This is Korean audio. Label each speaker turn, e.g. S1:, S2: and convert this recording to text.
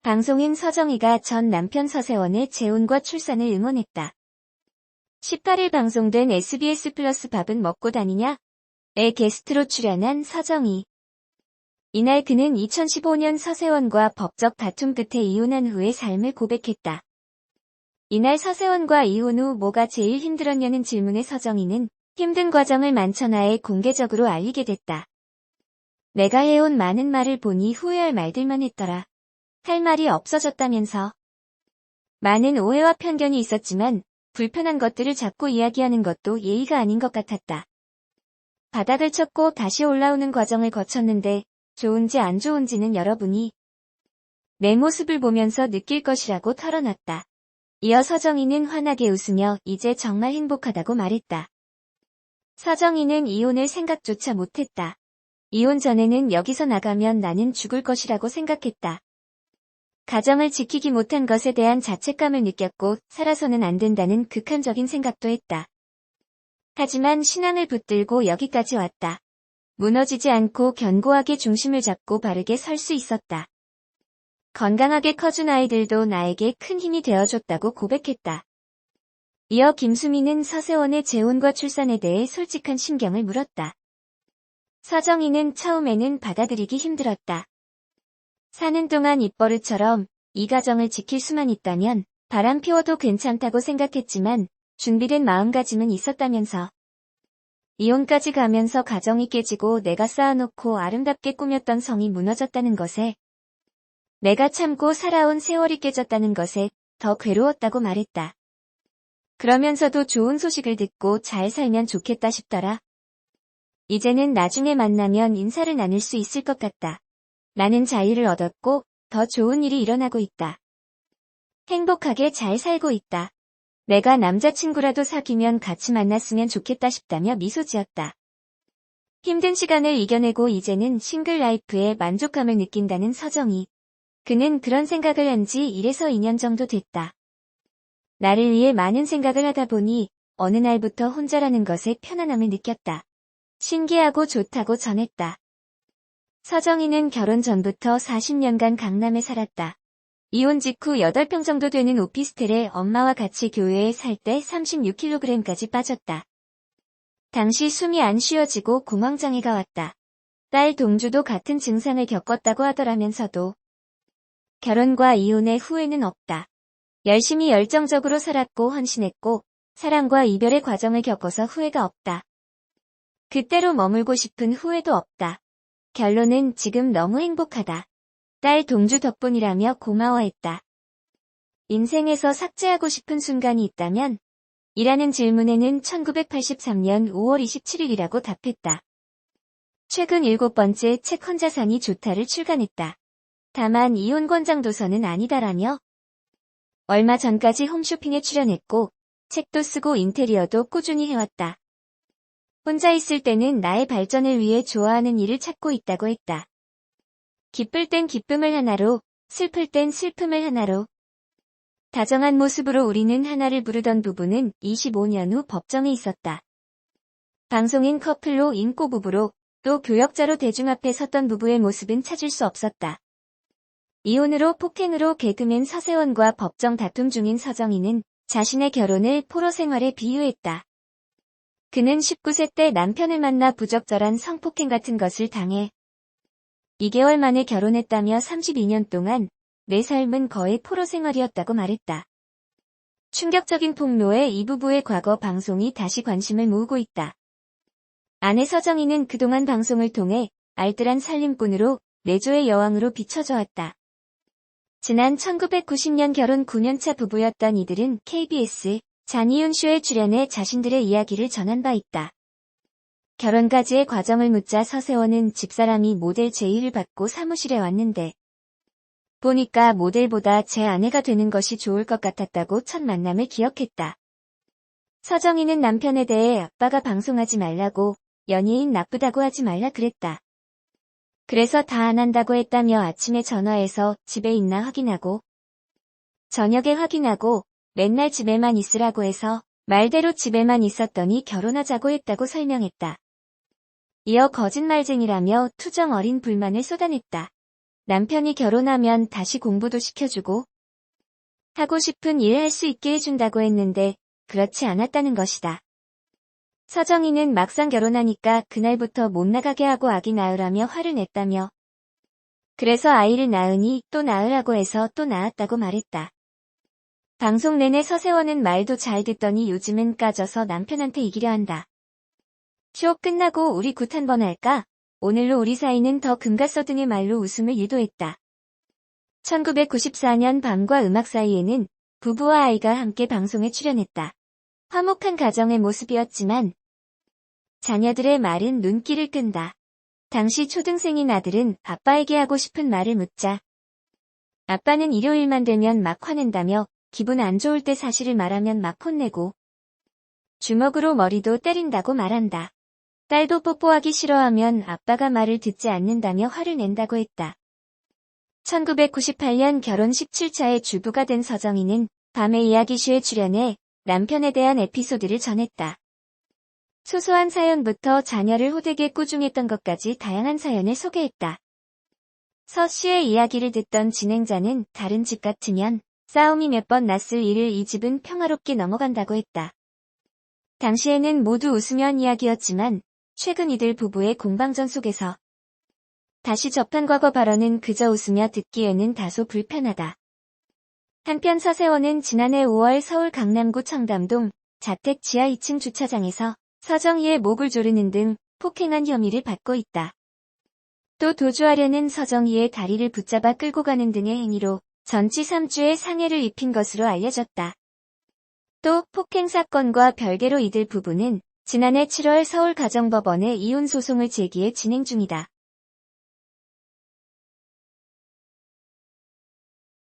S1: 방송인 서정희가 전 남편 서세원의 재혼과 출산을 응원했다. 18일 방송된 SBS 플러스 밥은 먹고 다니냐? 에 게스트로 출연한 서정희. 이날 그는 2015년 서세원과 법적 다툼 끝에 이혼한 후의 삶을 고백했다. 이날 서세원과 이혼 후 뭐가 제일 힘들었냐는 질문에 서정희는 힘든 과정을 만천하에 공개적으로 알리게 됐다. 내가 해온 많은 말을 보니 후회할 말들만 했더라. 할 말이 없어졌다면서. 많은 오해와 편견이 있었지만 불편한 것들을 자꾸 이야기하는 것도 예의가 아닌 것 같았다. 바닥을 쳤고 다시 올라오는 과정을 거쳤는데 좋은지 안 좋은지는 여러분이 내 모습을 보면서 느낄 것이라고 털어놨다. 이어 서정희는 환하게 웃으며 이제 정말 행복하다고 말했다. 서정희는 이혼을 생각조차 못했다. 이혼 전에는 여기서 나가면 나는 죽을 것이라고 생각했다. 가정을 지키지 못한 것에 대한 자책감을 느꼈고 살아서는 안 된다는 극한적인 생각도 했다. 하지만 신앙을 붙들고 여기까지 왔다. 무너지지 않고 견고하게 중심을 잡고 바르게 설 수 있었다. 건강하게 커준 아이들도 나에게 큰 힘이 되어줬다고 고백했다. 이어 김수미는 서세원의 재혼과 출산에 대해 솔직한 심경을 물었다. 서정희는 처음에는 받아들이기 힘들었다. 사는 동안 입버릇처럼 이 가정을 지킬 수만 있다면 바람 피워도 괜찮다고 생각했지만 준비된 마음가짐은 있었다면서. 이혼까지 가면서 가정이 깨지고 내가 쌓아놓고 아름답게 꾸몄던 성이 무너졌다는 것에, 내가 참고 살아온 세월이 깨졌다는 것에 더 괴로웠다고 말했다. 그러면서도 좋은 소식을 듣고 잘 살면 좋겠다 싶더라. 이제는 나중에 만나면 인사를 나눌 수 있을 것 같다. 나는 자유를 얻었고 더 좋은 일이 일어나고 있다. 행복하게 잘 살고 있다. 내가 남자친구라도 사귀면 같이 만났으면 좋겠다 싶다며 미소 지었다. 힘든 시간을 이겨내고 이제는 싱글 라이프에 만족감을 느낀다는 서정희. 그는 그런 생각을 한 지 1에서 2년 정도 됐다. 나를 위해 많은 생각을 하다 보니 어느 날부터 혼자라는 것에 편안함을 느꼈다. 신기하고 좋다고 전했다. 서정희는 결혼 전부터 40년간 강남에 살았다. 이혼 직후 8평 정도 되는 오피스텔에 엄마와 같이 교회에 살 때 36kg까지 빠졌다. 당시 숨이 안 쉬어지고 공황장애가 왔다. 딸 동주도 같은 증상을 겪었다고 하더라면서도 결혼과 이혼의 후회는 없다. 열심히 열정적으로 살았고 헌신했고 사랑과 이별의 과정을 겪어서 후회가 없다. 그때로 머물고 싶은 후회도 없다. 결론은 지금 너무 행복하다. 딸 동주 덕분이라며 고마워했다. 인생에서 삭제하고 싶은 순간이 있다면? 이라는 질문에는 1983년 5월 27일이라고 답했다. 최근 7번째 책 혼자사니 좋다를 출간했다. 다만 이혼 권장 도서는 아니다라며 얼마 전까지 홈쇼핑에 출연했고 책도 쓰고 인테리어도 꾸준히 해왔다. 혼자 있을 때는 나의 발전을 위해 좋아하는 일을 찾고 있다고 했다. 기쁠 땐 기쁨을 하나로, 슬플 땐 슬픔을 하나로. 다정한 모습으로 우리는 하나를 부르던 부부는 25년 후 법정에 있었다. 방송인 커플로 인고 부부로 또 교역자로 대중 앞에 섰던 부부의 모습은 찾을 수 없었다. 이혼으로 폭행으로 개그맨 서세원과 법정 다툼 중인 서정희는 자신의 결혼을 포로 생활에 비유했다. 그는 19세 때 남편을 만나 부적절한 성폭행 같은 것을 당해 2개월 만에 결혼했다며 32년 동안 내 삶은 거의 포로 생활이었다고 말했다. 충격적인 폭로에 이 부부의 과거 방송이 다시 관심을 모으고 있다. 아내 서정희는 그동안 방송을 통해 알뜰한 살림꾼으로 내조의 여왕으로 비춰져 왔다. 지난 1990년 결혼 9년차 부부였던 이들은 KBS 잔이윤 쇼에 출연해 자신들의 이야기를 전한 바 있다. 결혼까지의 과정을 묻자 서세원은 집사람이 모델 제의를 받고 사무실에 왔는데 보니까 모델보다 제 아내가 되는 것이 좋을 것 같았다고 첫 만남을 기억했다. 서정희는 남편에 대해 아빠가 방송하지 말라고 연예인 나쁘다고 하지 말라 그랬다. 그래서 다 안 한다고 했다며 아침에 전화해서 집에 있나 확인하고 저녁에 확인하고 맨날 집에만 있으라고 해서 말대로 집에만 있었더니 결혼하자고 했다고 설명했다. 이어 거짓말쟁이라며 투정 어린 불만을 쏟아냈다. 남편이 결혼하면 다시 공부도 시켜주고 하고 싶은 일 할 수 있게 해준다고 했는데 그렇지 않았다는 것이다. 서정희는 막상 결혼하니까 그날부터 못 나가게 하고 아기 낳으라며 화를 냈다며 그래서 아이를 낳으니 또 낳으라고 해서 또 낳았다고 말했다. 방송 내내 서세원은 말도 잘 듣더니 요즘은 까져서 남편한테 이기려 한다. 쇼 끝나고 우리 굿 한번 할까? 오늘로 우리 사이는 더 금갔어 등의 말로 웃음을 유도했다. 1994년 밤과 음악 사이에는 부부와 아이가 함께 방송에 출연했다. 화목한 가정의 모습이었지만 자녀들의 말은 눈길을 끈다. 당시 초등생인 아들은 아빠에게 하고 싶은 말을 묻자 아빠는 일요일만 되면 막 화낸다며 기분 안 좋을 때 사실을 말하면 막 혼내고 주먹으로 머리도 때린다고 말한다. 딸도 뽀뽀하기 싫어하면 아빠가 말을 듣지 않는다며 화를 낸다고 했다. 1998년 결혼 17차에 주부가 된 서정희는 밤의 이야기쇼에 출연해 남편에 대한 에피소드를 전했다. 소소한 사연부터 자녀를 호되게 꾸중했던 것까지 다양한 사연을 소개했다. 서 씨의 이야기를 듣던 진행자는 다른 집 같으면 싸움이 몇 번 났을 일을 이 집은 평화롭게 넘어간다고 했다. 당시에는 모두 웃으면 이야기였지만 최근 이들 부부의 공방전 속에서 다시 접한 과거 발언은 그저 웃으며 듣기에는 다소 불편하다. 한편 서세원은 지난해 5월 서울 강남구 청담동 자택 지하 2층 주차장에서 서정희의 목을 조르는 등 폭행한 혐의를 받고 있다. 또 도주하려는 서정희의 다리를 붙잡아 끌고 가는 등의 행위로 전치 3주의 상해를 입힌 것으로 알려졌다. 또 폭행 사건과 별개로 이들 부부는 지난해 7월 서울가정법원에 이혼 소송을 제기해 진행 중이다.